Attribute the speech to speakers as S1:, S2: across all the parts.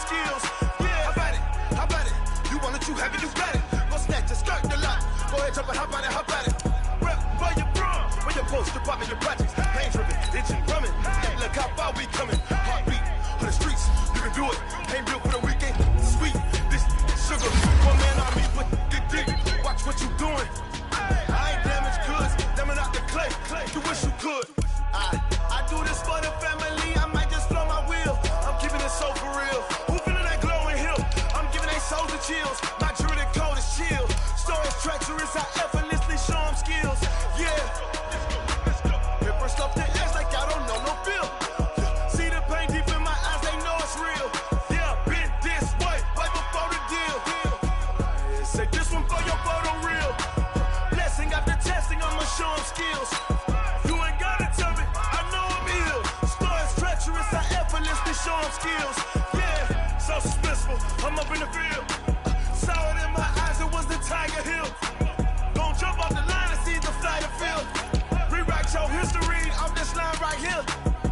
S1: skills. Yeah, how about it? How about it? You want it, you have it, you got it. Go snatch it, skirt the lot. Go ahead, jump it, how about it? How about it? Rep for your bra, for your post, your poppin', your projects. Pain driven, itching, drumming. Look how far we coming. Heartbeat on the streets, you can do it. Ain't built for the weekend. Sweet, this sugar. One man army, but dig. Watch what you doing. I ain't damaged goods, damn it out the clay. You wish you could. I do this for the family. I might just flow my wheel. I'm keeping it so for real. Who feeling that glowing hill? I'm giving they souls the chills. My jewelry code is chill. Stories treacherous, I effortlessly show them skills. Yeah. Let's go. Paper stuff the edge like I don't know no feel. See the pain deep in my eyes, they know it's real. Yeah, been this way, right before the deal. Say this one for your photo reel. Blessing after testing, I'ma show them skills. You ain't gotta tell me, I know I'm ill. Stories treacherous, I effortlessly show them skills. Yeah, so suspenseful, I'm up in the field. Saw it in my eyes, it was the Tiger Hill. Gon' jump off the line and see the flight of field. Rewrite your history off this line right here.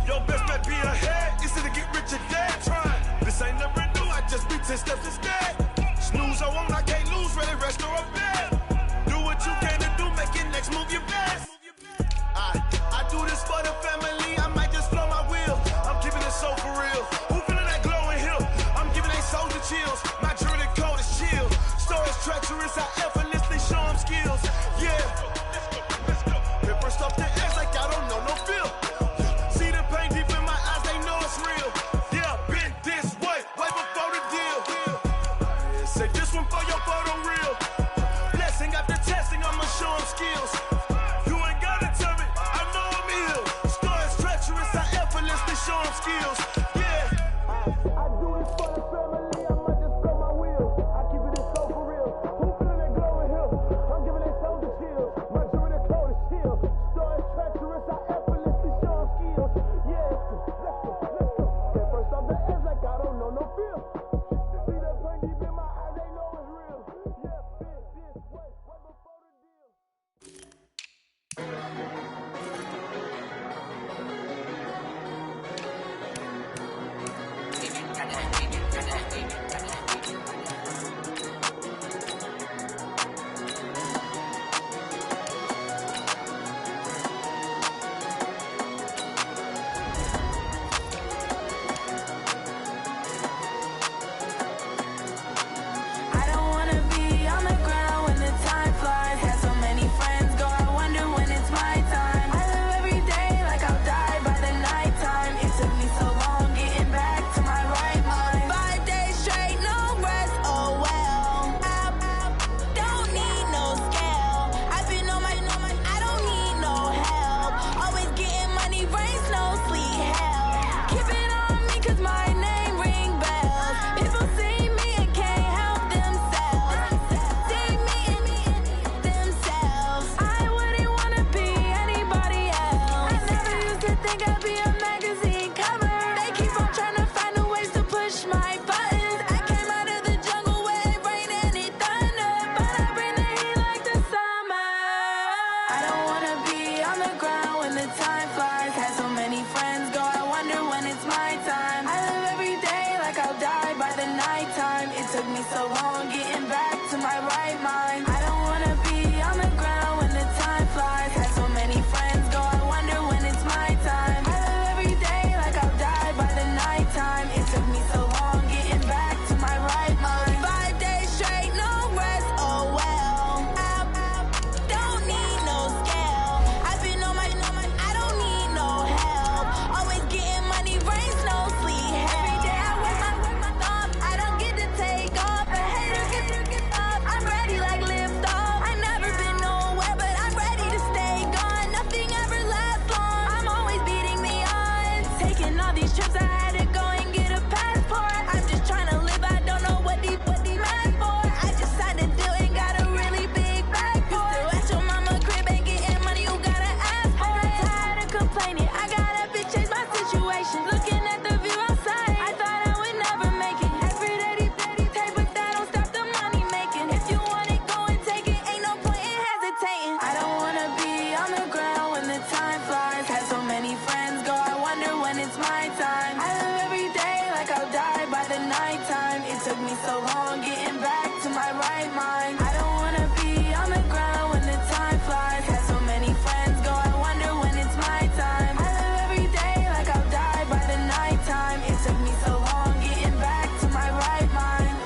S1: Your best bet be ahead, easy to get rich or dead trying. This ain't never new, I just be 10 steps instead. Snooze I won't, I can't lose, ready, rest or a bed. Do what you can to do, make your next move your best. I do this for the family, I might just flow my wheel. I'm keeping it so for real. Who feeling that glowing hill? I'm giving they souls the chills. My jewelry code is chill. Stories treacherous, I effortlessly show them skills. Yeah. Let's go. Paper stuff the edge like I don't know no feel. See the pain deep in my eyes, they know it's real. Yeah, been this way, way before the deal. Say this one for your photo reel. Blessing after testing, I'ma show them skills. You ain't gotta tell me, I know I'm ill. Stories treacherous, I effortlessly show them skills. Yeah. I do this for the family, I might just blow my wheel. I keep it so for real. Who feeling that glowing hill? I'm giving they souls the chills. My jewelry code is chill. Stories treacherous, I effortlessly show them skills. Yeah. Let's go. Get first off the edge like I don't know no feel. See the pain deep in my eyes, they know it's real. Yeah, been this way, way before the deal.
S2: time. It took me so long getting back to my right mind.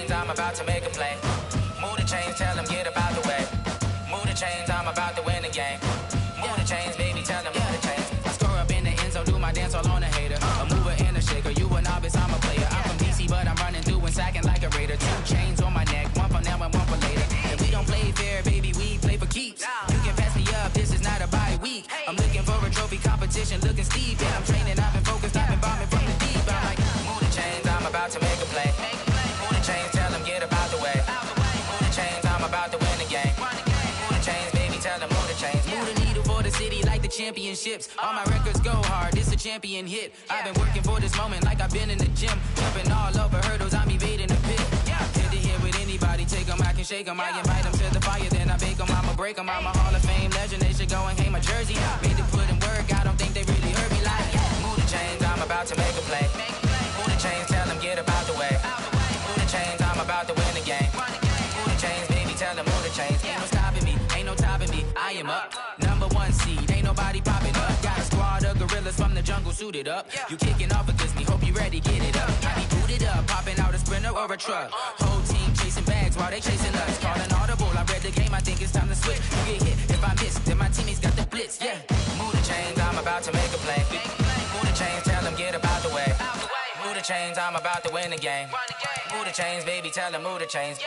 S3: I'm about to make a play. Move the chains, tell them get about the way. Move the chains, I'm about to win the game. Move the chains, baby, tell them move the chains. I score up in the end zone, do my dance all on a hater. A mover and a shaker, you a novice, I'm a player. I'm from DC, but I'm running through and sacking like a raider. 2 chains on my neck, one for now and one for later. And we don't play fair, baby, we play for keeps. You can pass me up, this is not a bye week. I'm looking for a trophy competition, looking steep. And I'm training, I've been focused, I've been bombing from the deep. I'm like, move the chains, I'm about to make a play. Move the chains, tell them get about the way. Move the chains, I'm about to win the game. Move the chains, baby, tell them move the chains. Move the needle for the city like the championships. All my records go hard, this a champion hit. I've been working for this moment like I've been in the gym. Jumping all over hurdles, I'm evading the pit. Head to head with anybody, take them, I can shake them. I invite them to the fire, then I bake them. I'ma break them, I'm a Hall of Fame legend. They should go and hang my jersey. Made to put in work, I don't think they really heard me like, move the chains, I'm about to make a play. Move the chains, tell them get about the way. Move the chains, I'm about to win the game. Move the chains, baby, tell them move the chains. Ain't no stopping me, ain't no topping me. I am up, number 1 seed, ain't nobody popping up. Got a squad of gorillas from the jungle suited up. You kicking off against me, hope you ready, get it up. I be booted up, popping out a Sprinter or a truck. Whole team chasing bags while they chasing us. Calling audible, I read the game, I think it's time to switch. You get hit if I miss, then my teammates got the blitz, yeah. Move the chains, I'm about to make a play. Move the chains, tell them get about the way. Move the chains, I'm about to win the game. Move the chains, baby, tell them move the chains.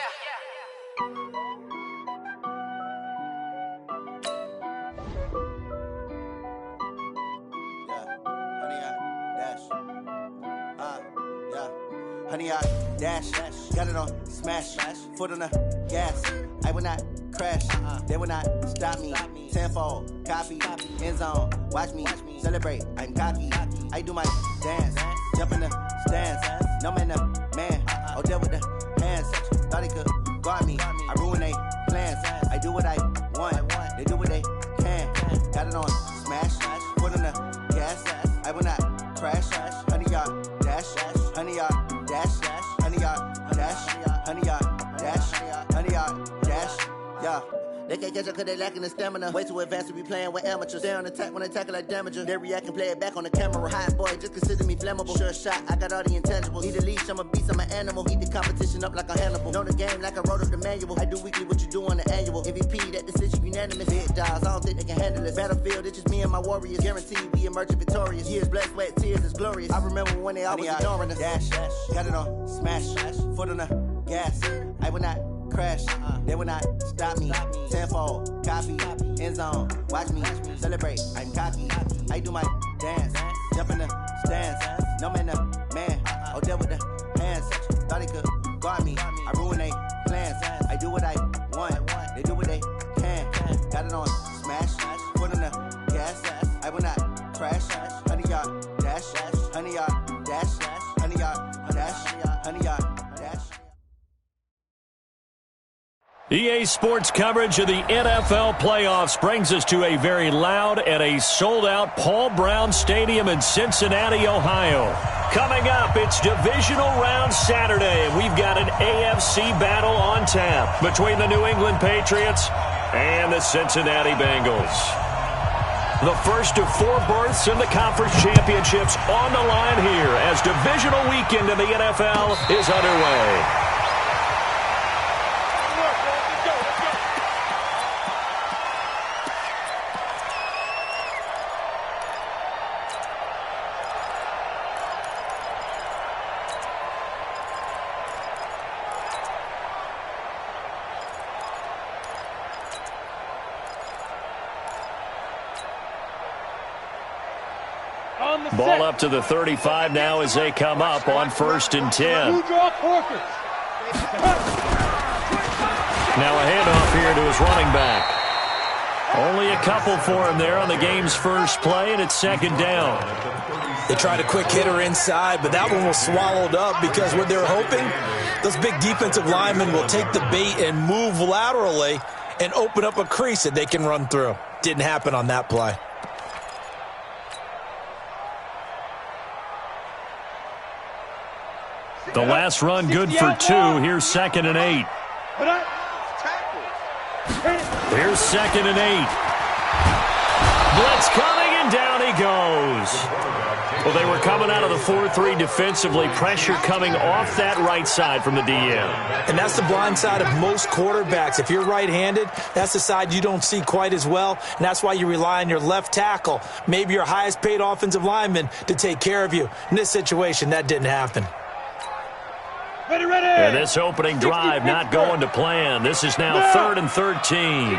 S4: Honey, I dash, got it on smash, foot on the gas. I will not crash, they will not stop me. Tenfold, copy, end zone, watch me celebrate. I'm cocky, I do my dance, jump in the stands. No man, man, oh there with the hands. Thought he could guard me, I ruin they plans. I do what I want, they do what they can. Got it on smash, foot on the gas. I will not crash, honey, y'all dash, honey, y'all dash, honey, y'all dash, honey, y'all dash, honey, y'all dash, yeah. They can't catch up cause they lacking the stamina. Way too advanced to be playing with amateurs. They on attack when they tackle like damager. They react and play it back on the camera. Hot boy, just consider me flammable. Sure shot, I got all the intangibles. Need a leash, I'm a beast, I'm an animal. Eat the competition up like a Hannibal. Know the game like I wrote up the manual. I do weekly what you do on the annual. MVP, that decision unanimous. Big dogs, I don't think they can handle it. Battlefield, it's just me and my warriors. Guaranteed we emerge victorious. Years, blood, sweat, tears, it's glorious. I remember when they always ignoring us. Dash, got it on smash, foot on the gas. I will not crash, they will not stop me. Tenfold, copy, end zone, watch me celebrate. I'm cocky, I do my dance, jump in the stands. No man, man, oh there with the hands. Thought he could guard me, I ruin they plans. I do what I want, they do what they can. Got it on smash, foot on the gas. I will not crash, honey, y'all dash, honey, y'all dash, honey, y'all dash, honey, y'all dash.
S5: EA Sports coverage of the NFL playoffs brings us to a very loud and a sold-out Paul Brown Stadium in Cincinnati, Ohio. Coming up, it's Divisional Round Saturday, and we've got an AFC battle on tap between the New England Patriots and the Cincinnati Bengals. The first of 4 berths in the conference championships on the line here as divisional weekend in the NFL is underway. Ball up to the 35 now as they come up on 1st and 10. Now a handoff here to his running back. Only a couple for him there on the game's first play, and it's second down.
S6: They tried a quick hitter inside, but that one was swallowed up because what they're hoping, those big defensive linemen will take the bait and move laterally and open up a crease that they can run through. Didn't happen on that play.
S5: The last run good for 2. Here's 2nd and 8. Here's 2nd and 8. Blitz coming, and down he goes. Well, they were coming out of the 4-3 defensively. Pressure coming off that right side from the DM.
S6: And that's the blind side of most quarterbacks. If you're right-handed, that's the side you don't see quite as well, and that's why you rely on your left tackle, maybe your highest-paid offensive lineman, to take care of you. In this situation, that didn't happen.
S5: Ready. And this opening drive not going to plan. This is now 3rd and 13.
S1: D-line,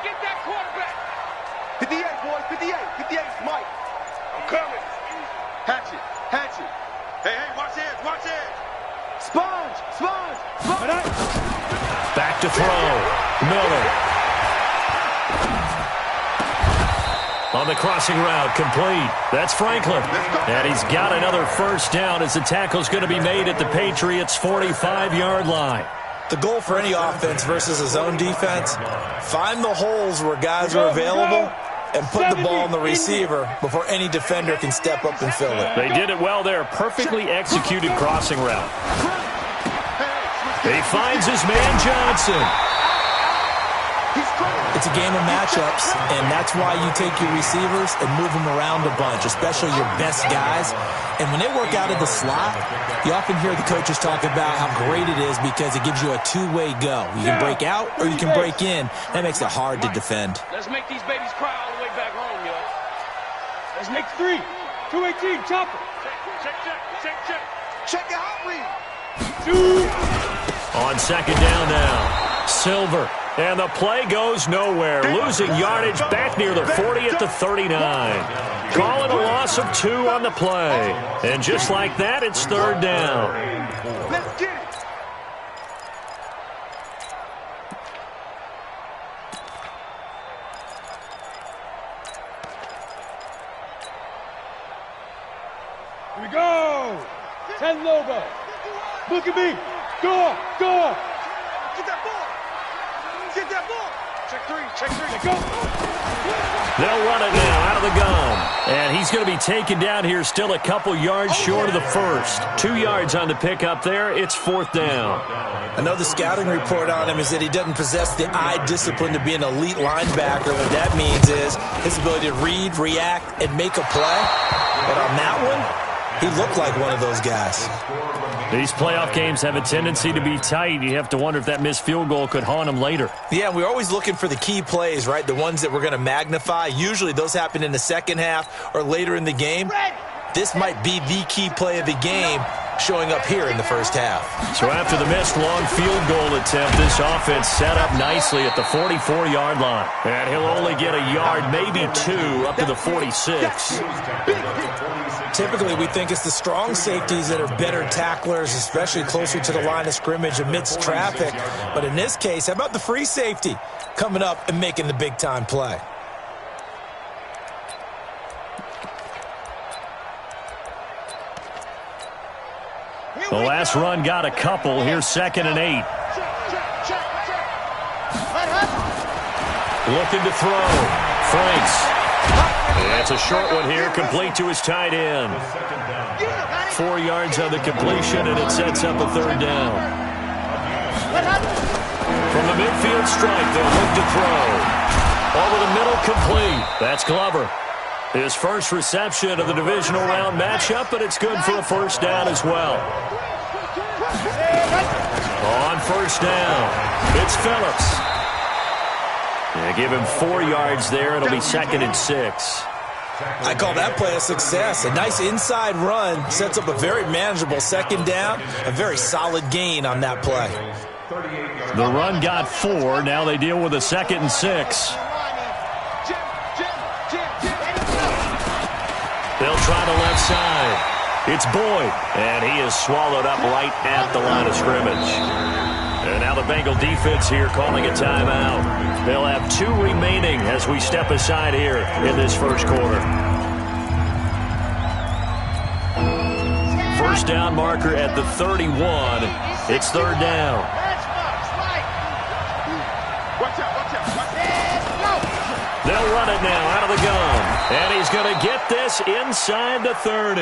S1: get that quarterback. 58, boys, 58, Mike. I'm coming. Hatchet. Hey, watch edge. Sponge.
S5: Back to throw. Miller. On the crossing route, complete. That's Franklin. And he's got another first down as the tackle's going to be made at the Patriots' 45-yard line.
S6: The goal for any offense versus a zone defense, find the holes where guys are available and put the ball on the receiver before any defender can step up and fill it.
S5: They did it well there. Perfectly executed crossing route. He finds his man Johnson.
S6: It's a game of matchups, and that's why you take your receivers and move them around a bunch, especially your best guys. And when they work out of the slot, you often hear the coaches talk about how great it is because it gives you a two-way go. You can break out or you can break in. That makes it hard to defend.
S1: Let's make these babies cry all the way back home, yo. Let's make 3. 218, chopper. Check. Check your hot read. 2.
S5: On second down now, Silver. And the play goes nowhere. Losing yardage back near the 40 at the 39. Calling a loss of 2 on the play. And just like that, it's 3rd down.
S1: Let's get it. Here we go. 10 Lobo. Look at me. Go. Get that ball. Check 3. Go.
S5: They'll run it now out of the gun. And he's going to be taken down here still a couple yards short of the first. 2 yards on the pickup there. It's 4th down.
S6: I know the scouting report on him is that he doesn't possess the eye discipline to be an elite linebacker. What that means is his ability to read, react, and make a play. But on that one, he looked like one of those guys.
S5: These playoff games have a tendency to be tight. You have to wonder if that missed field goal could haunt him later.
S6: Yeah, we're always looking for the key plays, right? The ones that we're going to magnify. Usually those happen in the second half or later in the game. This might be the key play of the game showing up here in the first half.
S5: So after the missed long field goal attempt, this offense set up nicely at the 44-yard line. And he'll only get a yard, maybe 2, up to the 46.
S6: Typically, we think it's the strong safeties that are better tacklers, especially closer to the line of scrimmage amidst traffic. But in this case, how about the free safety coming up and making the big-time play?
S5: The last run got a couple. Here's 2nd and 8. Looking to throw. Franks. That's a short one here, complete to his tight end. 4 yards on the completion, and it sets up a 3rd down. From the midfield strike, they'll look to throw. Over the middle, complete. That's Glover. His first reception of the divisional round matchup, but it's good for a first down as well. On first down, it's Phillips. They give him 4 yards there. It'll be 2nd and 6.
S6: I call that play a success. A nice inside run sets up a very manageable 2nd down. A very solid gain on that play.
S5: The run got 4. Now they deal with a 2nd and 6. They'll try the left side. It's Boyd, and he is swallowed up right at the line of scrimmage. And now the Bengal defense here calling a timeout. They'll have 2 remaining as we step aside here in this first quarter. First down marker at the 31. It's third down. They'll run it now out of the gun. And he's going to get this inside the 30.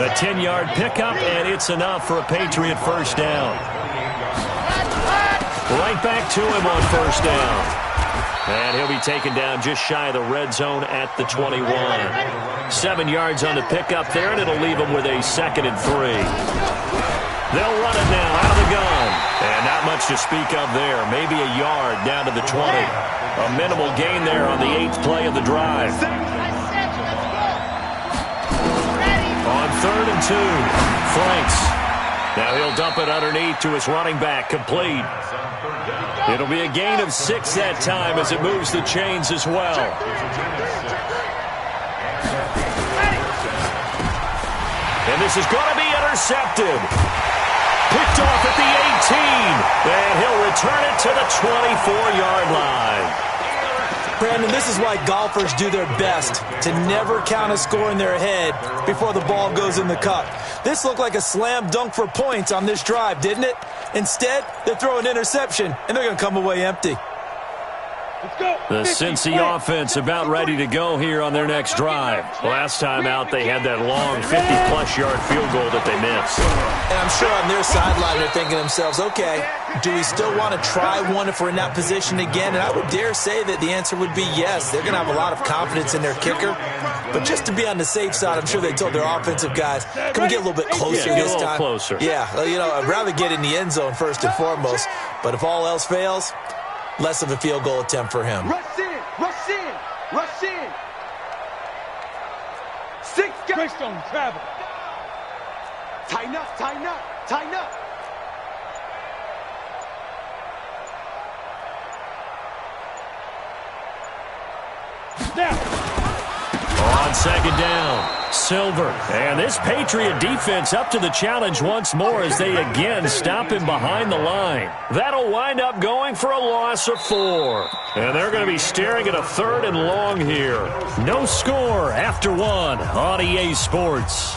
S5: A 10-yard pickup, and it's enough for a Patriot first down. Right back to him on first down. And he'll be taken down just shy of the red zone at the 21. 7 yards on the pickup there, and it'll leave him with a 2nd and 3. They'll run it now out of the gun. And not much to speak of there. Maybe a yard down to the 20. A minimal gain there on the 8th play of the drive. On 3rd and 2, Franks. Now he'll dump it underneath to his running back, complete. It'll be a gain of 6 that time as it moves the chains as well. And this is going to be intercepted. Picked off at the 18. And he'll return it to the 24-yard line.
S6: Brandon, this is why golfers do their best to never count a score in their head before the ball goes in the cup. This looked like a slam dunk for points on this drive, didn't it? Instead, they throw an interception, and they're going to come away empty.
S5: The Cincy offense about ready to go here on their next drive. Last time out, they had that long 50-plus yard field goal that they missed.
S6: And I'm sure on their sideline they're thinking to themselves, okay, do we still want to try one if we're in that position again? And I would dare say that the answer would be yes. They're going to have a lot of confidence in their kicker. But just to be on the safe side, I'm sure they told their offensive guys, can we get a little bit closer this time?
S5: Closer.
S6: Yeah, you know, I'd rather get in the end zone first and foremost. But if all else fails, less of a field goal attempt for him.
S7: Rush in, rush in, rush in. 6 guys. Greystone travel. Tighten up, tighten up, tighten up.
S5: On 2nd down, Silver. And this Patriot defense up to the challenge once more as they again stop him behind the line. That'll wind up going for a loss of 4. And they're going to be staring at a 3rd and long here. No score after 1 on EA Sports.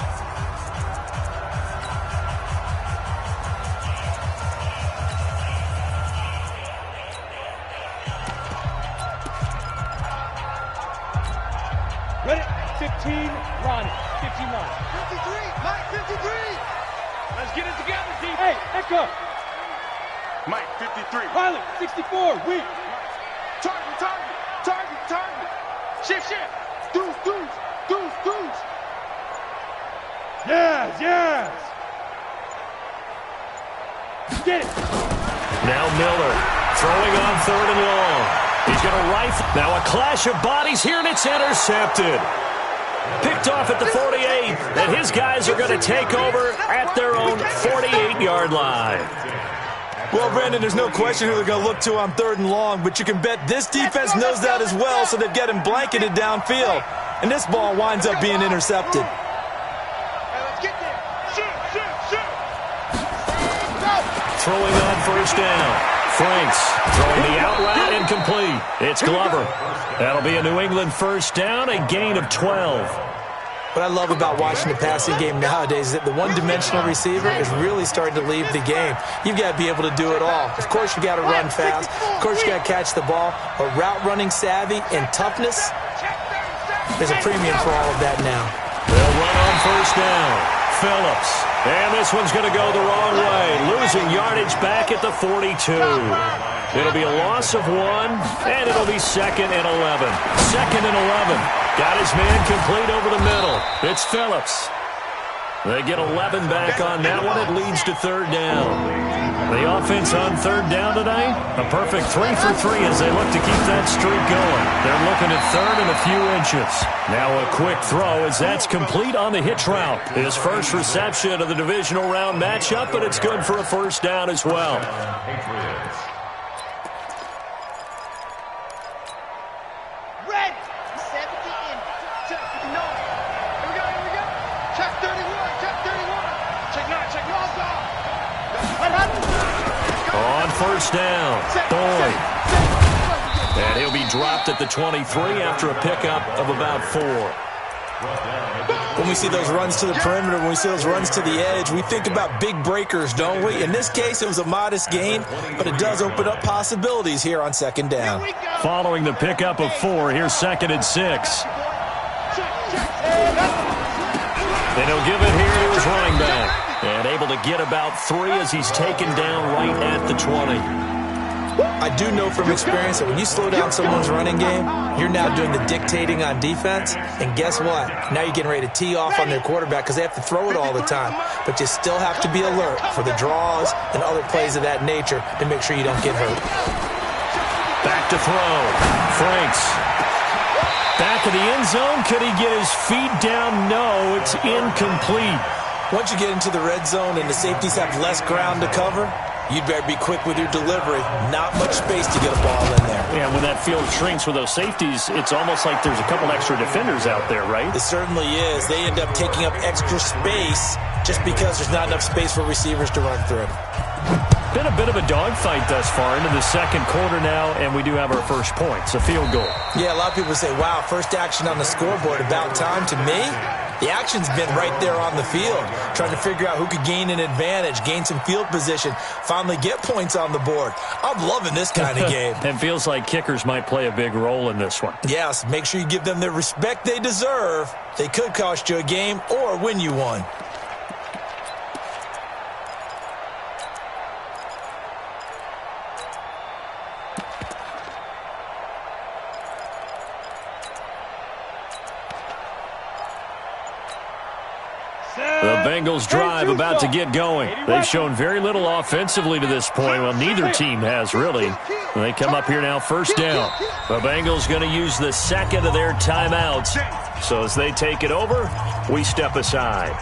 S7: Ready? 15, Ronnie. 51. 53, Mike, 53. Let's get it together, D. Hey, Echo.
S1: Mike, 53.
S7: Pilot, 64, weak.
S1: Target, target, target, target.
S7: Shift, shift.
S1: Deuce, deuce, deuce, deuce.
S7: Yes, yes. Get it.
S5: Now Miller throwing on 3rd and long. He's going to rifle. Now a clash of bodies here, and it's intercepted. Picked off at the 48, and his guys are going to take over at their own 48-yard line.
S6: Well, Brandon, there's no question who they're going to look to on 3rd and long, but you can bet this defense knows that as well, so they've got him blanketed downfield. And this ball winds up being intercepted.
S7: Let's get there. Shoot, shoot, shoot.
S5: Throwing on 1st down. Franks throwing the out route incomplete. It's Glover. That'll be a New England first down, a gain of 12.
S6: What I love about watching the passing game nowadays is that the one-dimensional receiver is really starting to leave the game. You've got to be able to do it all. Of course, you got to run fast. Of course, you got to catch the ball. But route running savvy and toughness, there's a premium for all of that now.
S5: They'll run on 1st down. Phillips. And this one's going to go the wrong way. Losing yardage back at the 42. It'll be a loss of 1, and it'll be 2nd and 11. 2nd and 11. Got his man complete over the middle. It's Phillips. They get 11 back on that one. It leads to 3rd down. The offense on 3rd down today, a perfect 3 for 3 as they look to keep that streak going. They're looking at 3rd and a few inches. Now a quick throw as that's complete on the hitch route. His first reception of the divisional round matchup, but it's good for a first down as well.
S7: Red. 70 in. Check. No. Here we go, here we go. Check 31, check 31. Check 9, check 9.
S5: On first down, Boyd. And he'll be dropped at the 23 after a pickup of about 4.
S6: When we see those runs to the perimeter, when we see those runs to the edge, we think about big breakers, don't we? In this case, it was a modest gain, but it does open up possibilities here on second down.
S5: Following the pickup of 4, here's 2nd and 6. Then he'll give it here to his running back. And able to get about 3 as he's taken down right at the 20.
S6: I do know from experience that when you slow down someone's running game, you're now doing the dictating on defense. And guess what? Now you're getting ready to tee off on their quarterback because they have to throw it all the time. But you still have to be alert for the draws and other plays of that nature to make sure you don't get hurt.
S5: Back to throw. Franks. Back of the end zone. Could he get his feet down? No, it's incomplete.
S6: Once you get into the red zone and the safeties have less ground to cover, you'd better be quick with your delivery. Not much space to get a ball in there.
S5: Yeah, when that field shrinks with those safeties, it's almost like there's a couple extra defenders out there, right?
S6: It certainly is. They end up taking up extra space just because there's not enough space for receivers to run through.
S5: Been a bit of a dogfight thus far into the second quarter now, and we do have our first point. It's a field goal.
S6: Yeah, a lot of people say, wow, first action on the scoreboard, about time. To me, the action's been right there on the field, trying to figure out who could gain an advantage, gain some field position, finally get points on the board. I'm loving this kind of game.
S5: It feels like kickers might play a big role in this one.
S6: Yes, make sure you give them the respect they deserve. They could cost you a game or win you one.
S5: The Bengals drive about to get going. They've shown very little offensively to this point. Well, neither team has really. They come up here now, first down. The Bengals going to use the second of their timeouts. So as they take it over, we step aside.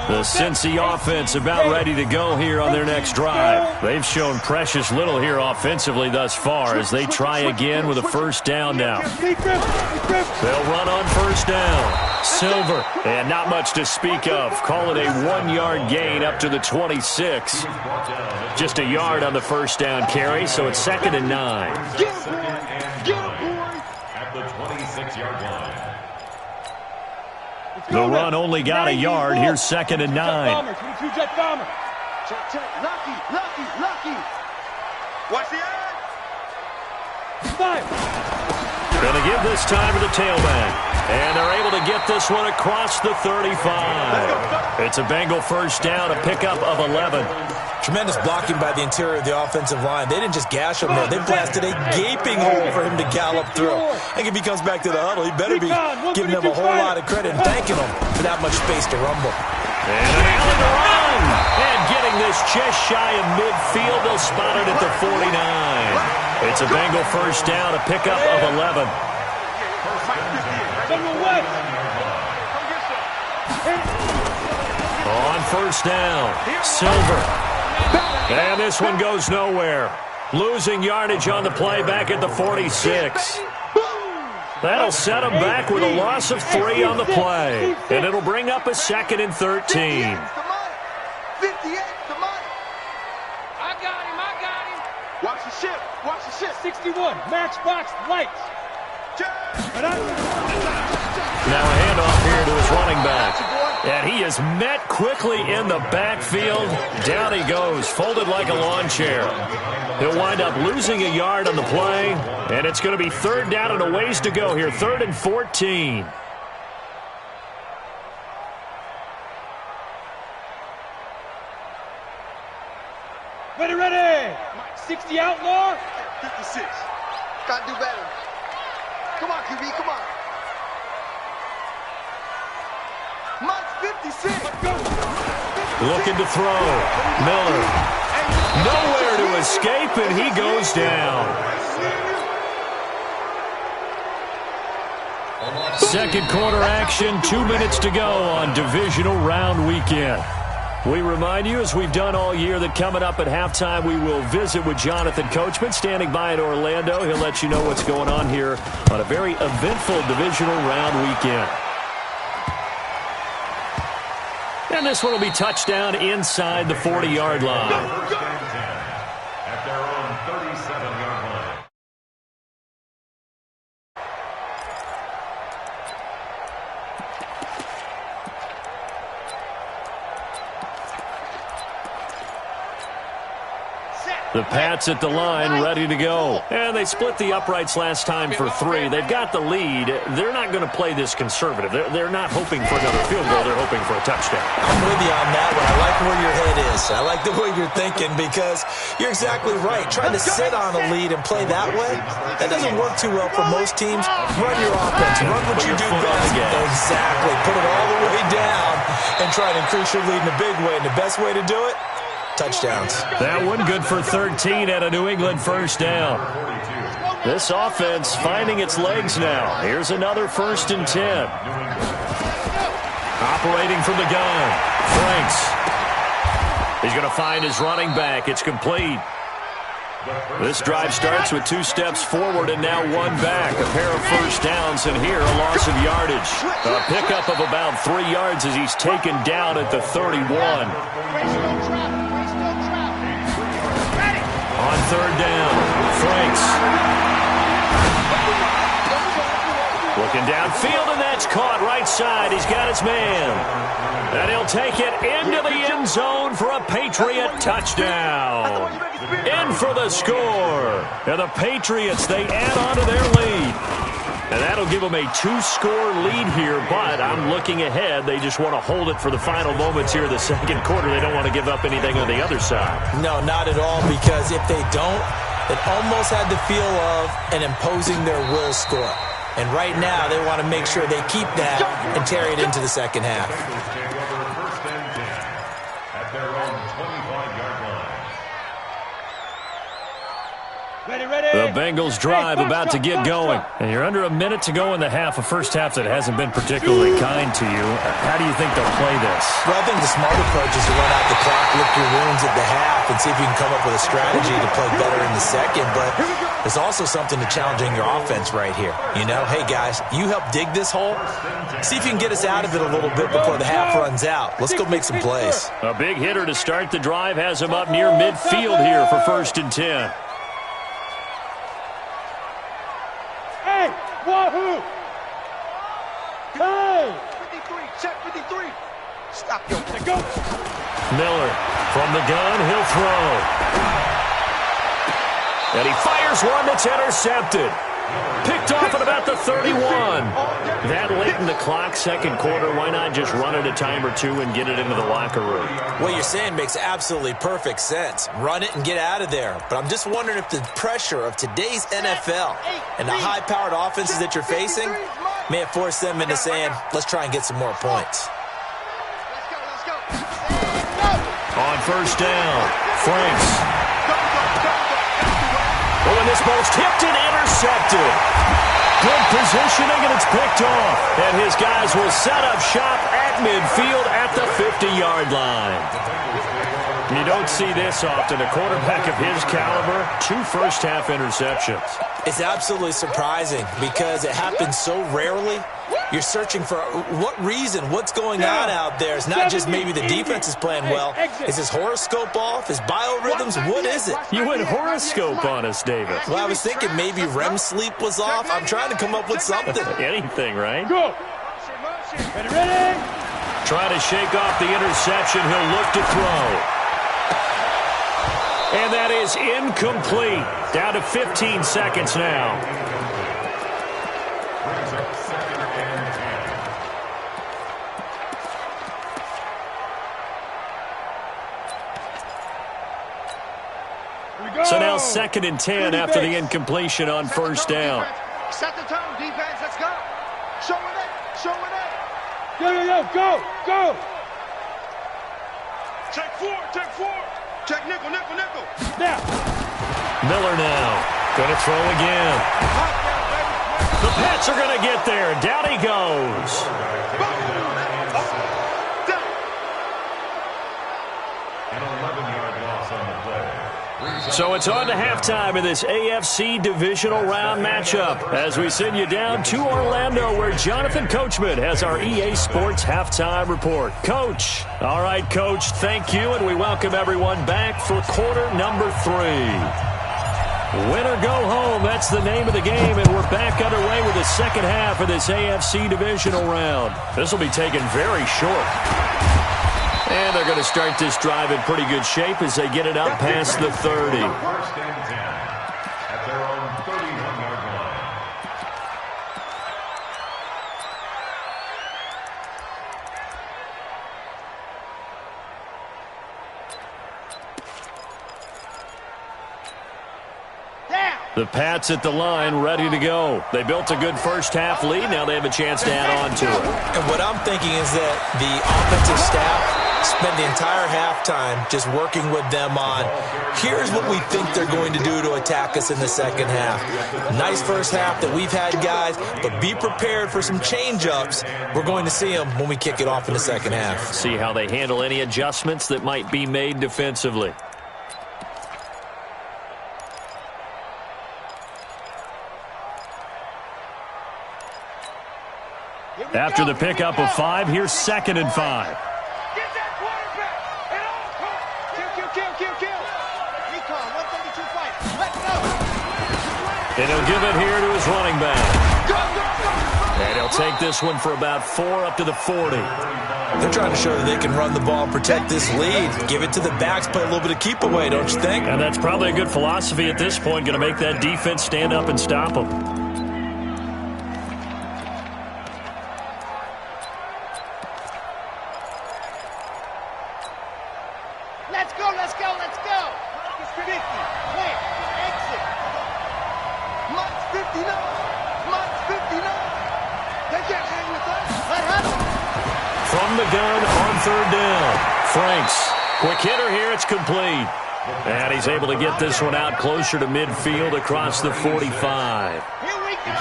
S5: The Cincy offense about ready to go here on their next drive. They've shown precious little here offensively thus far as they try again with a first down now. They'll run on first down. Silver, and not much to speak of. Call it a 1-yard gain up to the 26. Just a yard on the first down carry, so it's 2nd and 9.
S1: At the 26-yard line.
S5: The run only got a yard. Here's 2nd and 9.
S1: Lucky. Watch the edge.
S5: Going to give this time to the tailback. And they're able to get this one across the 35. It's a Bengal first down, a pickup of 11.
S6: Tremendous blocking by the interior of the offensive line. They didn't just gash him there. They blasted a gaping hole for him to gallop through. I think if he comes back to the huddle, he better be giving them a whole lot of credit and thanking them for that much space to rumble.
S5: And an alley to run. And getting this just shy of midfield. They'll spot it at the 49. It's a Bengal first down, a pickup of 11. On first down, Silver. And this one goes nowhere. Losing yardage on the play back at the 46. That'll set him back with a loss of 3 on the play. And it'll bring up a 2nd and 13.
S1: 58's the money. I got him. Watch the ship.
S7: 61, matchbox lights.
S5: Now a handoff here to his running back. And he is met quickly in the backfield. Down he goes, folded like a lawn chair. He'll wind up losing a yard on the play. And it's going to be 3rd down and a ways to go here. 3rd and 14.
S7: Ready. 60 outlaw.
S1: 56. Gotta do better. Come on, QB, come on. Mike's 56.
S5: Looking to throw. Miller. Nowhere to escape, and he goes down. Second quarter action, 2 minutes to go on divisional round weekend. We remind you, as we've done all year, that coming up at halftime, we will visit with Jonathan Coachman, standing by in Orlando. He'll let you know what's going on here on a very eventful divisional round weekend. And this one will be touchdown inside the 40-yard line.
S8: First and 10 at their own 37-yard line.
S5: The Pats at the line, ready to go. And they split the uprights last time for 3. They've got the lead. They're not going to play this conservative. They're not hoping for another field goal. They're hoping for a touchdown.
S6: I'm with you on that one. I like where your head is. I like the way you're thinking because you're exactly right. Trying to sit on a lead and play that way, that doesn't work too well for most teams. Run your offense. Run what you do best. Exactly. Put it all the way down and try to increase your lead in a big way. And the best way to do it, touchdowns.
S5: That one good for 13 at a New England first down. This offense finding its legs now. Here's another 1st and 10. Operating from the gun. Franks. He's going to find his running back. It's complete. This drive starts with 2 steps forward and now 1 back. A pair of first downs and here a loss of yardage. A pickup of about 3 yards as he's taken down at the 31. On 3rd down, Franks. Looking downfield, and that's caught right side. He's got his man. And he'll take it into the end zone for a Patriot touchdown. In for the score. And the Patriots, they add on to their lead. And that'll give them a 2-score lead here, but I'm looking ahead. They just want to hold it for the final moments here in the second quarter. They don't want to give up anything on the other side.
S6: No, not at all, because if they don't, it almost had the feel of an imposing their will score. And right now, they want to make sure they keep that and carry it into the second half.
S8: First and 10 at their own 25-yard line.
S5: The Bengals drive about to get going. And you're under a minute to go in the half, a first half that hasn't been particularly kind to you. How do you think they'll play this?
S6: Well, I think the smart approach is to run out the clock, lick your wounds at the half, and see if you can come up with a strategy to play better in the second. But there's also something to challenging your offense right here. You know, hey, guys, you help dig this hole. See if you can get us out of it a little bit before the half runs out. Let's go make some plays.
S5: A big hitter to start the drive has him up near midfield here for 1st and 10.
S7: Wahoo! Hey!
S1: 53, check 53. Stop your
S7: Go!
S5: Miller from the gun, he'll throw. And he fires one that's intercepted. Picked off at about the 31. That late in the clock, second quarter, why not just run it a time or two and get it into the locker room?
S6: What you're saying makes absolutely perfect sense. Run it and get out of there. But I'm just wondering if the pressure of today's NFL and the high-powered offenses that you're facing may have forced them into saying, let's try and get some more points.
S5: On 1st down, Franks. Oh, and this ball's tipped and intercepted. Good positioning, and it's picked off. And his guys will set up shop at midfield at the 50-yard line. You don't see this often. A quarterback of his caliber, 2 first-half interceptions.
S6: It's absolutely surprising because it happens so rarely. You're searching for what reason, what's going on out there. It's not just maybe the defense is playing well. Is his horoscope off? His biorhythms? What is it?
S5: You went horoscope on us, David.
S6: Well, I was thinking maybe REM sleep was off. I'm trying to come up with something.
S5: Anything, right?
S7: Go! Ready?
S5: Trying to shake off the interception. He'll look to throw. And that is incomplete. Down to 15 seconds now. So now 2nd and 10 after the incompletion on 1st down.
S1: Set the tone, defense, let's go. Show it up, show it up.
S7: Go!
S1: Check 4. Check nickel.
S7: Now.
S5: Miller now. Going to throw again. The Pats are going to get there. Down he goes.
S8: An 11-yard loss on the play.
S5: So it's on to halftime in this AFC divisional round matchup as we send you down to Orlando where Jonathan Coachman has our EA Sports halftime report. Coach. All right, Coach, thank you, and we welcome everyone back for quarter number 3. Win or go home, that's the name of the game, and we're back underway with the second half of this AFC divisional round. This will be taken very short. And they're going to start this drive in pretty good shape as they get it up past the 30.
S8: First and 10 at their own 31-yard line.
S5: The Pats at the line, ready to go. They built a good first-half lead. Now they have a chance to add on to it.
S6: And what I'm thinking is that the offensive staff spend the entire halftime just working with them on, here's what we think they're going to do to attack us in the second half. Nice first half that we've had, guys, but be prepared for some change-ups. We're going to see them when we kick it off in the second half.
S5: See how they handle any adjustments that might be made defensively. After the pickup of 5, here's 2nd and 5. And he'll give it here to his running back. And he'll take this one for about 4 up to the 40.
S6: They're trying to show that they can run the ball and protect this lead. Give it to the backs, play a little bit of keep away, don't you think?
S5: And that's probably a good philosophy at this point, going to make that defense stand up and stop them.
S7: Let's go, let's go, let's go. It's 50. Wait, exit. March 59. March 59. They can't hang with us. Let happen.
S5: From the gun on 3rd down. Franks. Quick hitter here. It's complete. And he's able to get this one out closer to midfield across the 45.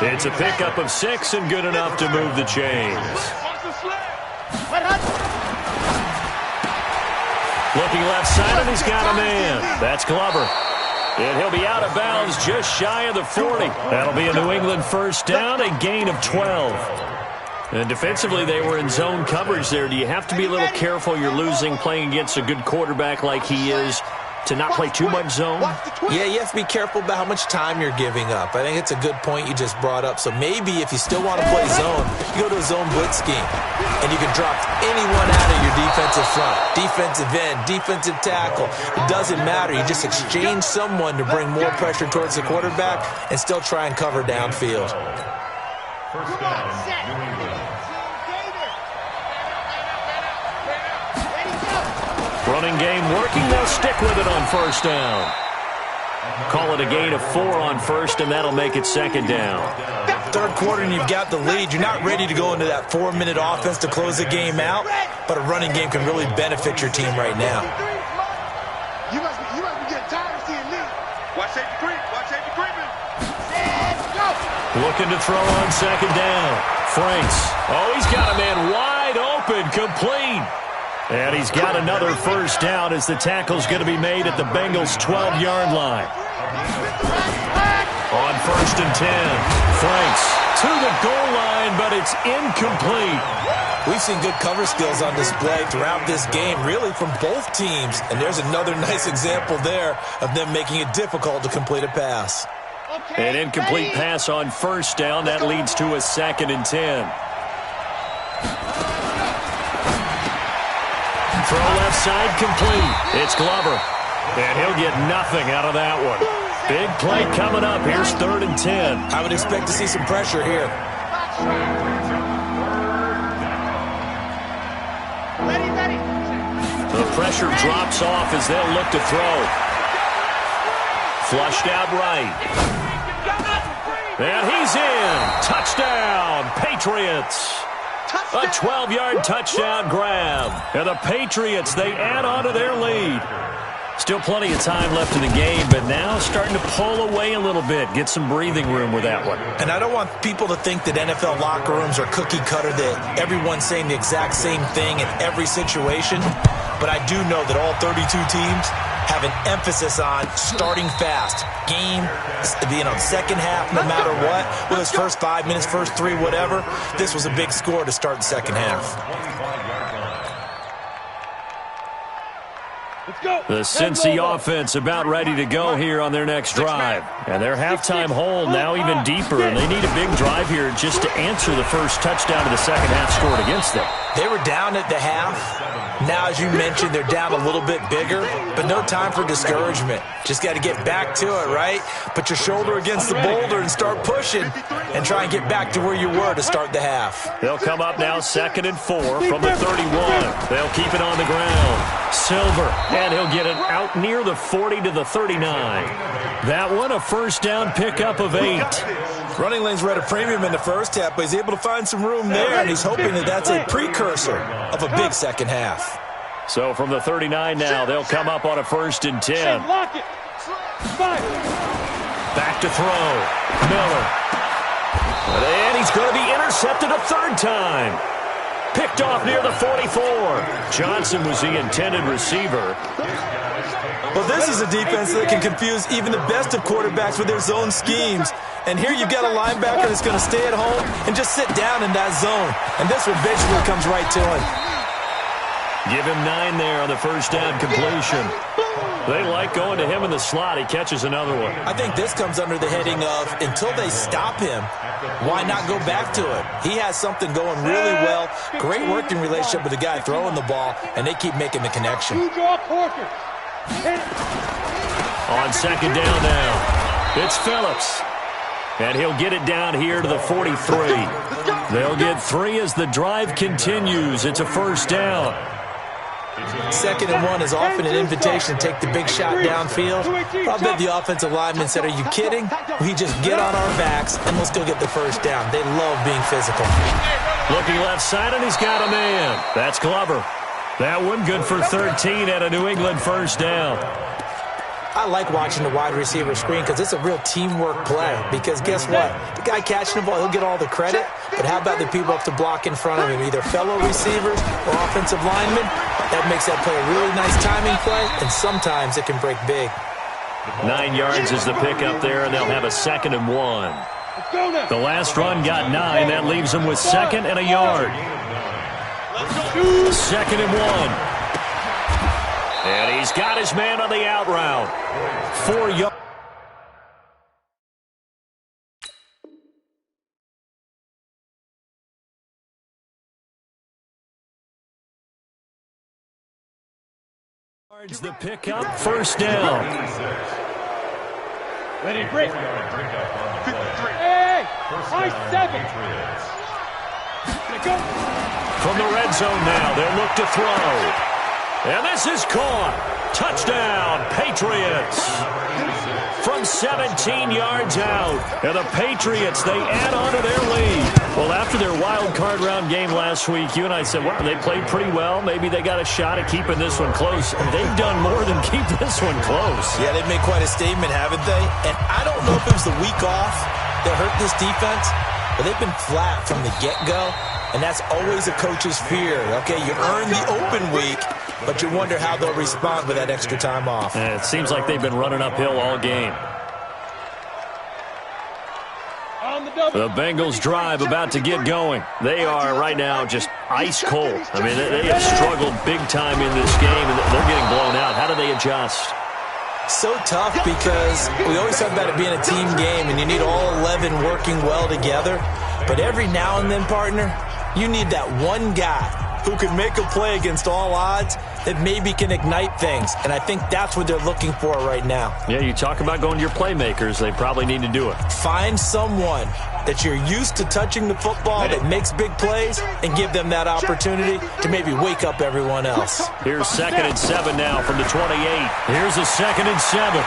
S5: It's a pickup of 6 and good enough to move the chains.
S7: Let happen.
S5: Looking left side, and he's got a man. That's Glover. And he'll be out of bounds just shy of the 40. That'll be a New England first down, a gain of 12. And defensively, they were in zone coverage there. Do you have to be a little careful? You're losing playing against a good quarterback like he is to not play too much zone?
S6: Yeah, you have to be careful about how much time you're giving up. I think it's a good point you just brought up. So maybe if you still want to play zone, you go to a zone blitz scheme. And you can drop anyone out of your defensive front. Defensive end, defensive tackle. It doesn't matter. You just exchange someone to bring more pressure towards the quarterback and still try and cover downfield.
S8: First down, New England.
S5: Running game working. They'll stick with it on first down. Call it a gain of 4 on first, and that'll make it 2nd down.
S6: Third quarter and you've got the lead. You're not ready to go into that 4-minute offense to close the game out, but a running game can really benefit your team right now.
S7: You must be getting tired of seeing me. Watch safety creep. Watch safety creeping. Let's go.
S5: Looking to throw on 2nd down. Franks. Oh, he's got a man wide open, complete. And he's got another first down as the tackle's going to be made at the Bengals' 12-yard line. On 1st and 10, Franks to the goal line, but it's incomplete.
S6: We've seen good cover skills on display throughout this game, really from both teams. And there's another nice example there of them making it difficult to complete a pass.
S5: An incomplete pass on first down. That leads to a 2nd and 10. Throw left side complete. It's Glover. And he'll get nothing out of that one. Big play coming up. Here's 3rd and 10.
S6: I would expect to see some pressure here.
S5: The pressure drops off as they'll look to throw. Flushed out right. And he's in. Touchdown, Patriots. A 12-yard touchdown grab. And the Patriots, they add on to their lead. Still plenty of time left in the game, but now starting to pull away a little bit. Get some breathing room with that one.
S6: And I don't want people to think that NFL locker rooms are cookie cutter, that everyone's saying the exact same thing in every situation. But I do know that all 32 teams have an emphasis on starting fast. Game, second half, no matter what. Well, his first 5 minutes, first 3, whatever. This was a big score to start the second half.
S5: The Cincy offense about ready to go here on their next drive. And their halftime hole now even deeper, and they need a big drive here just to answer the first touchdown of the second half scored against them.
S6: They were down at the half. Now, as you mentioned, they're down a little bit bigger, but no time for discouragement. Just got to get back to it, right? Put your shoulder against the boulder and start pushing and try and get back to where you were to start the half.
S5: They'll come up now 2nd and 4 from the 31. They'll keep it on the ground. Silver, and he'll get it out near the 40 to the 39. That one, a first down pickup of 8.
S6: Running lanes were at a premium in the first half, but he's able to find some room there, and he's hoping that that's a precursor of a big second half.
S5: So from the 39 now, they'll come up on a 1st and 10. Back to throw. Miller. And he's going to be intercepted a 3rd time. Picked off near the 44. Johnson was the intended receiver.
S6: Well, this is a defense that can confuse even the best of quarterbacks with their zone schemes. And here you've got a linebacker that's going to stay at home and just sit down in that zone. And this one basically comes right to him.
S5: Give him 9 there on the first down completion. They like going to him in the slot. He catches another one.
S6: I think this comes under the heading of until they stop him, why not go back to it? He has something going really well. Great working relationship with the guy throwing the ball, and they keep making the connection.
S5: On 2nd down now, it's Phillips. And he'll get it down here to the 43. They'll get 3 as the drive continues. It's a first down.
S6: 2nd and 1 is often an invitation to take the big shot downfield. I bet the offensive lineman said, are you kidding? We just get on our backs and let's go get the first down. They love being physical.
S5: Looking left side, and he's got a man. That's Glover. That one good for 13 at a New England first down.
S6: I like watching the wide receiver screen because it's a real teamwork play. Because guess what? The guy catching the ball, he'll get all the credit. But how about the people up to block in front of him, either fellow receivers or offensive linemen? That makes that play a really nice timing play, and sometimes it can break big.
S5: 9 yards is the pickup there, and they'll have a 2nd and 1. The last run got 9. That leaves them with 2nd and a yard. 2nd and 1. And he's got his man on the out route. 4 yards. The pickup, first down.
S7: Ready, break. 53. Hey, I-7.
S5: From the red zone now, they'll look to throw. And this is caught. Touchdown, Patriots. From 17 yards out. And the Patriots, they add on to their lead. Well, after their wild card round game last week, you and I said, wow, they played pretty well. Maybe they got a shot at keeping this one close. And they've done more than keep this one close.
S6: Yeah, they've made quite a statement, haven't they? And I don't know if it was the week off that hurt this defense, but they've been flat from the get-go. And that's always a coach's fear. Okay, you earn the open week, but you wonder how they'll respond with that extra time off.
S5: And it seems like they've been running uphill all game. The Bengals drive about to get going. They are right now just ice cold. I mean, they have struggled big time in this game, and they're getting blown out. How do they adjust?
S6: So tough because we always talk about it being a team game, and you need all 11 working well together. But every now and then, partner, you need that one guy who can make a play against all odds that maybe can ignite things. And I think that's what they're looking for right now.
S5: Yeah, you talk about going to your playmakers. They probably need to do it.
S6: Find someone that you're used to touching the football that makes big plays and give them that opportunity to maybe wake up everyone else.
S5: Here's 2nd and 7 now from the 28. Here's a 2nd and 7.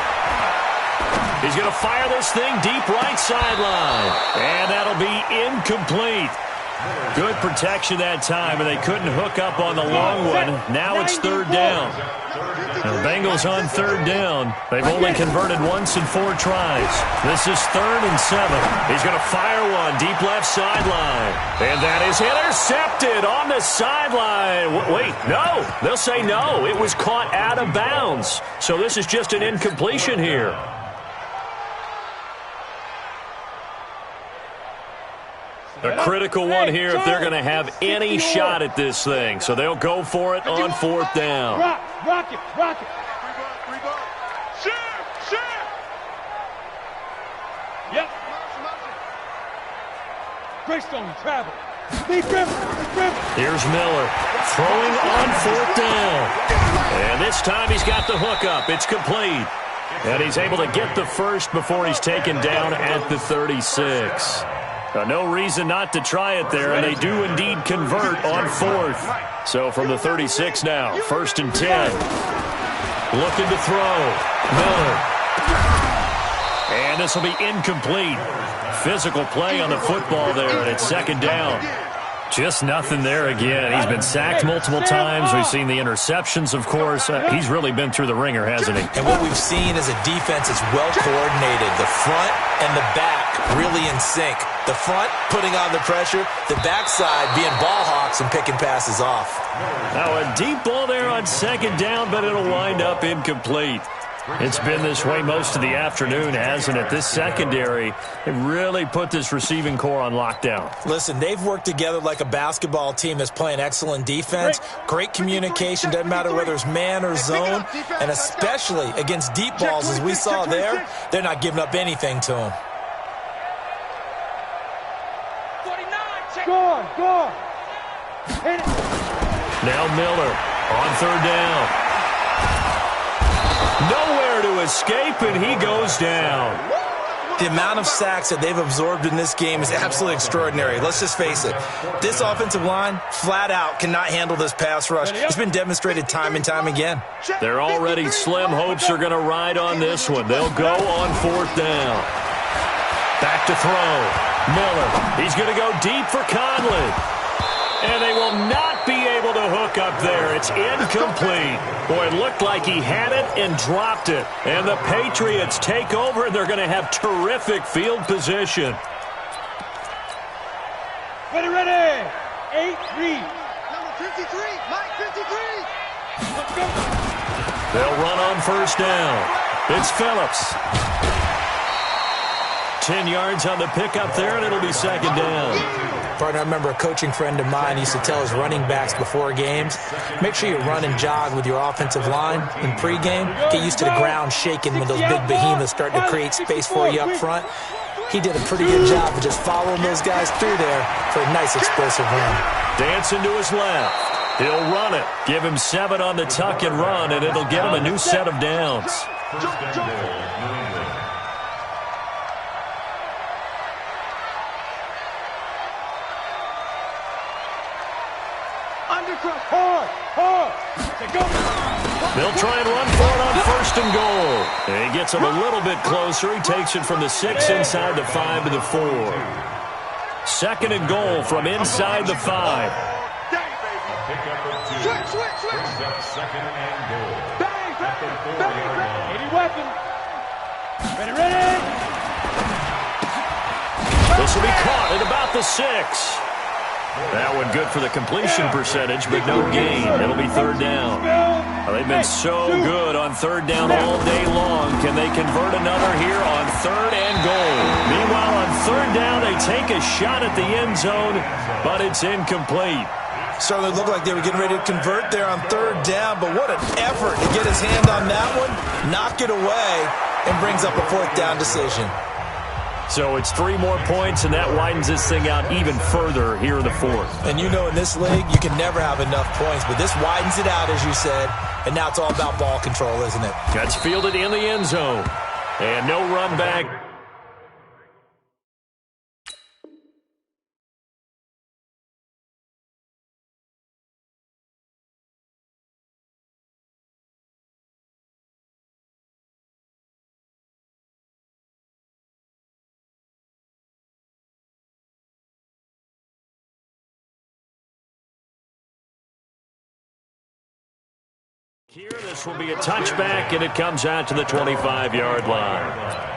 S5: He's going to fire this thing deep right sideline. And that'll be incomplete. Good protection that time, and they couldn't hook up on the long one. Now it's third down. The Bengals on third down. They've only converted once in 4 tries. This is 3rd and 7. He's going to fire one deep left sideline. And that is intercepted on the sideline. Wait, no. They'll say no. It was caught out of bounds. So this is just an incompletion here. A critical one here if they're going to have any shot at this thing. So they'll go for it on 4th down.
S7: Rock it. Share. Yep. Greystone, travel.
S5: Here's Miller throwing on 4th down. And this time he's got the hookup. It's complete. And he's able to get the first before he's taken down at the 36. No reason not to try it there, and they do indeed convert on 4th. So from the 36 now, 1st and 10. Looking to throw. Miller. And this will be incomplete. Physical play on the football there, and it's 2nd down. Just nothing there again. He's been sacked multiple times. We've seen the interceptions, of course. He's really been through the ringer, hasn't he?
S6: And what we've seen is a defense that's well coordinated. The front and the back really in sync. The front putting on the pressure, the backside being ball hawks and picking passes off.
S5: Now a deep ball there on 2nd down, but it'll wind up incomplete. It's been this way most of the afternoon, hasn't it? This secondary, they really put this receiving core on lockdown.
S6: Listen, they've worked together like a basketball team that's playing excellent defense, great communication, doesn't matter whether it's man or zone, and especially against deep balls as we saw there, they're not giving up anything to them.
S7: Go.
S5: Now Miller on 3rd down. Nowhere to escape, and he goes down.
S6: The amount of sacks that they've absorbed in this game is absolutely extraordinary. Let's just face it. This offensive line, flat out, cannot handle this pass rush. It's been demonstrated time and time again.
S5: Their already slim hopes are going to ride on this one. They'll go on 4th down. Back to throw. Miller. He's going to go deep for Conley. And they will not be able to hook up there. It's incomplete. Boy, it looked like he had it and dropped it. And the Patriots take over, and they're going to have terrific field position.
S7: Ready. 8-3. Number 53, Mike 53. Let's go.
S5: They'll run on 1st down. It's Phillips. 10 yards on the pickup there, and it'll be 2nd down.
S6: Partner, I remember a coaching friend of mine used to tell his running backs before games, make sure you run and jog with your offensive line in pregame. Get used to the ground shaking when those big behemoths start to create space for you up front. He did a pretty good job of just following those guys through there for a nice explosive run.
S5: Dancing to his left. He'll run it. Give him 7 on the tuck and run, and it'll get him a new set of downs.
S7: Hard.
S5: They'll try and run for it on 1st and goal. And he gets him a little bit closer. He takes it from the 6 inside the 5 to the 4. 2nd and goal from inside the 5.
S7: Switch.
S8: 2nd and goal.
S7: Bang. 80 weapon. Ready.
S5: This will be caught at about the 6. That one good for the completion percentage, but no gain. It'll be 3rd down. They've been so good on 3rd down all day long. Can they convert another here on 3rd and goal? Meanwhile, on 3rd down, they take a shot at the end zone, but it's incomplete.
S6: Certainly looked like they were getting ready to convert there on 3rd down, but what an effort to get his hand on that one, knock it away, and brings up a 4th down decision.
S5: So it's 3 more points, and that widens this thing out even further here in the 4th.
S6: And you know in this league, you can never have enough points, but this widens it out, as you said, and now it's all about ball control, isn't it?
S5: That's fielded in the end zone. And no run back. Here, this will be a touchback, and it comes out to the 25-yard line.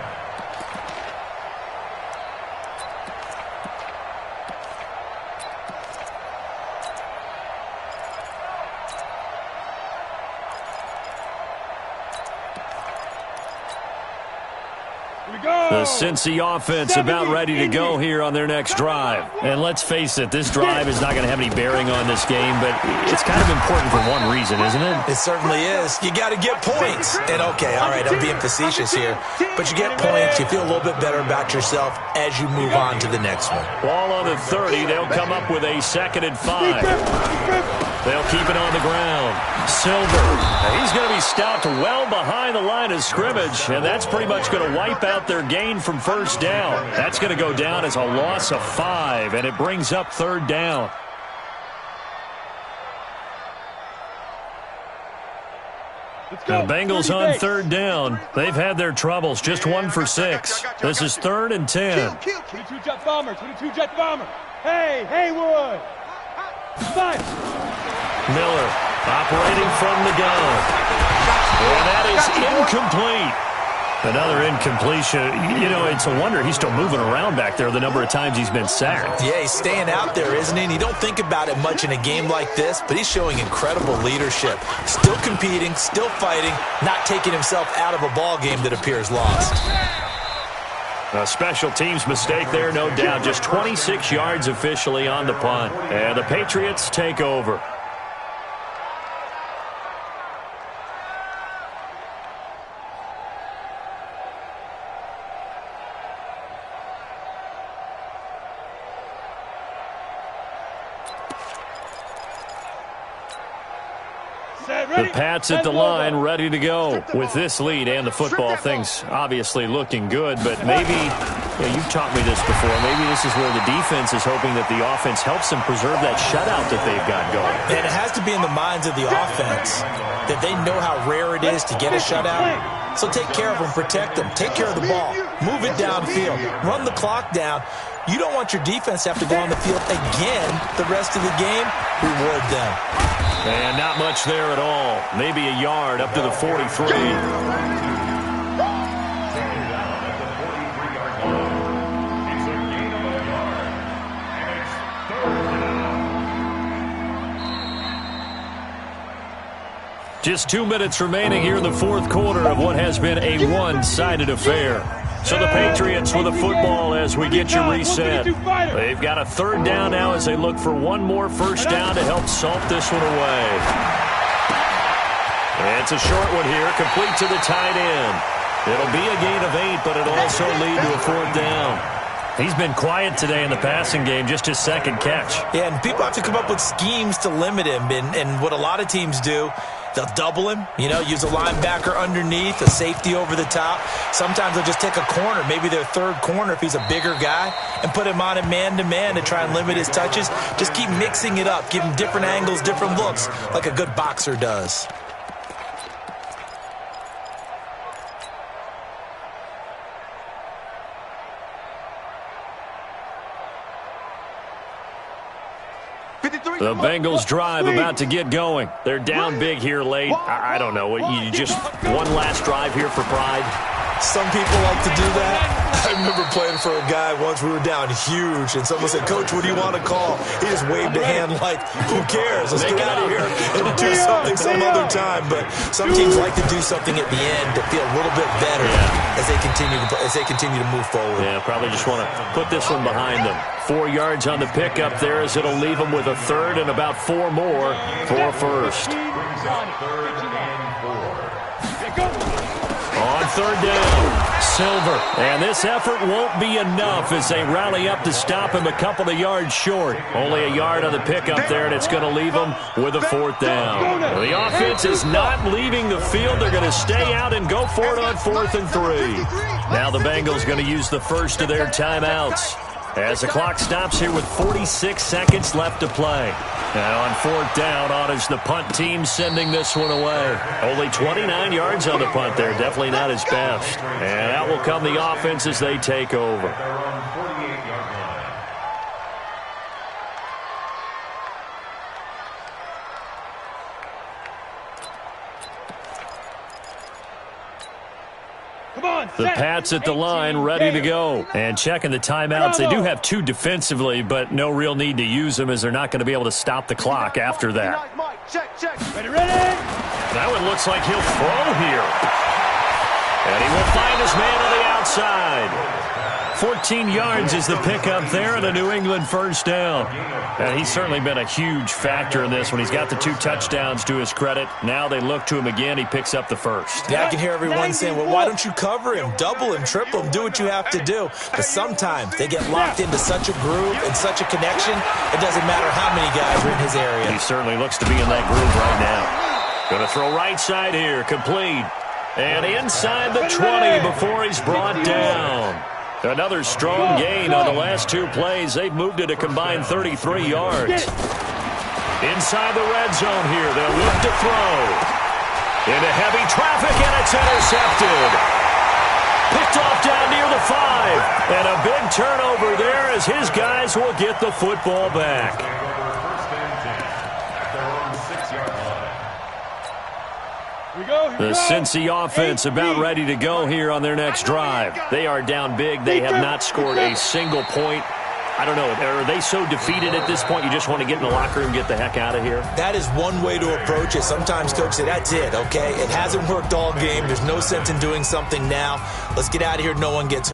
S5: The Cincy offense about ready to go here on their next drive. And let's face it, this drive is not going to have any bearing on this game, but it's kind of important for one reason, isn't it?
S6: It certainly is. You got to get points. And okay, all right, I'm being facetious here, but you get points, you feel a little bit better about yourself as you move on to the next one.
S5: Ball on the 30, they'll come up with a 2nd and 5. They'll keep it on the ground. Silver, he's going to be stopped well behind the line of scrimmage, and that's pretty much going to wipe out their gain from first down. That's going to go down as a loss of 5, and it brings up 3rd down. The Bengals on 3rd down. They've had their troubles, just 1 for 6. This is 3rd and 10.
S7: 22 Jet Bombers, 22 Jet Bombers. Hey, Haywood. 5.
S5: Miller operating from the gun. And that is incomplete. Another incompletion. You know, it's a wonder he's still moving around back there the number of times he's been sacked.
S6: Yeah, he's staying out there, isn't he? And you don't think about it much in a game like this, but he's showing incredible leadership. Still competing, still fighting, not taking himself out of a ball game that appears lost.
S5: A special teams mistake there, no doubt. Just 26 yards officially on the punt. And the Patriots take over. The Pats at the line, ready to go. With this lead and the football, things obviously looking good, but maybe, you've taught me this before, maybe this is where the defense is hoping that the offense helps them preserve that shutout that they've got going.
S6: And it has to be in the minds of the offense that they know how rare it is to get a shutout. So take care of them, protect them, take care of the ball, move it downfield, run the clock down. You don't want your defense to have to go on the field again the rest of the game. Reward them.
S5: And not much there at all. Maybe a yard up to the 43. Just 2 minutes remaining here in the 4th quarter of what has been a one-sided affair. So the Patriots with the football as we get you reset. They've got a 3rd down now as they look for one more first down to help salt this one away. And it's a short one here, complete to the tight end. It'll be a gain of 8, but it'll also lead to a 4th down. He's been quiet today in the passing game, just his 2nd catch.
S6: Yeah, and people have to come up with schemes to limit him. And what a lot of teams do, they'll double him, use a linebacker underneath, a safety over the top. Sometimes they'll just take a corner, maybe their 3rd corner if he's a bigger guy, and put him on a man-to-man to try and limit his touches. Just keep mixing it up, give him different angles, different looks, like a good boxer does.
S5: The Bengals drive about to get going. They're down big here late. I don't know. You just one last drive here for pride?
S6: Some people like to do that. I remember playing for a guy once. We were down huge, and someone said, "Coach, what do you want to call?" He just waved a hand like, "Who cares? Let's get out of here and do something some other time." But some teams like to do something at the end to feel a little bit better as they continue to move forward.
S5: Yeah, probably just want to put this one behind them. 4 yards on the pickup there as it'll leave them with a 3rd and about 4 more for a first. On 3rd down, Silver. And this effort won't be enough as they rally up to stop him a couple of yards short. Only a yard on the pickup there, and it's going to leave them with a 4th down. The offense is not leaving the field. They're going to stay out and go for it on 4th and 3. Now the Bengals going to use the first of their timeouts as the clock stops here with 46 seconds left to play. Now on 4th down, on is the punt team sending this one away. Only 29 yards on the punt there. Definitely not his best. And out will come the offense as they take over. The Pats at the line, ready to go. And checking the timeouts. They do have 2 defensively, but no real need to use them as they're not going to be able to stop the clock after that. That one looks like he'll throw here. And he will find his man on the outside. 14 yards is the pickup there and a New England first down. And he's certainly been a huge factor in this when he's got the 2 touchdowns to his credit. Now they look to him again. He picks up the first.
S6: Yeah, I can hear everyone saying, well, why don't you cover him, double him, triple him, do what you have to do. But sometimes they get locked into such a groove and such a connection, it doesn't matter how many guys are in his area.
S5: He certainly looks to be in that groove right now. Going to throw right side here, complete. And inside the 20 before he's brought down. Another strong gain on the last 2 plays. They've moved it a combined 33 yards. Inside the red zone here. They'll look to throw. Into heavy traffic, and it's intercepted. Picked off down near the 5. And a big turnover there as his guys will get the football back. The Cincy offense about ready to go here on their next drive. They are down big. They have not scored a single point. I don't know. Are they so defeated at this point you just want to get in the locker room and get the heck out of here?
S6: That is one way to approach it. Sometimes coach say, that's it, okay? It hasn't worked all game. There's no sense in doing something now. Let's get out of here. No one gets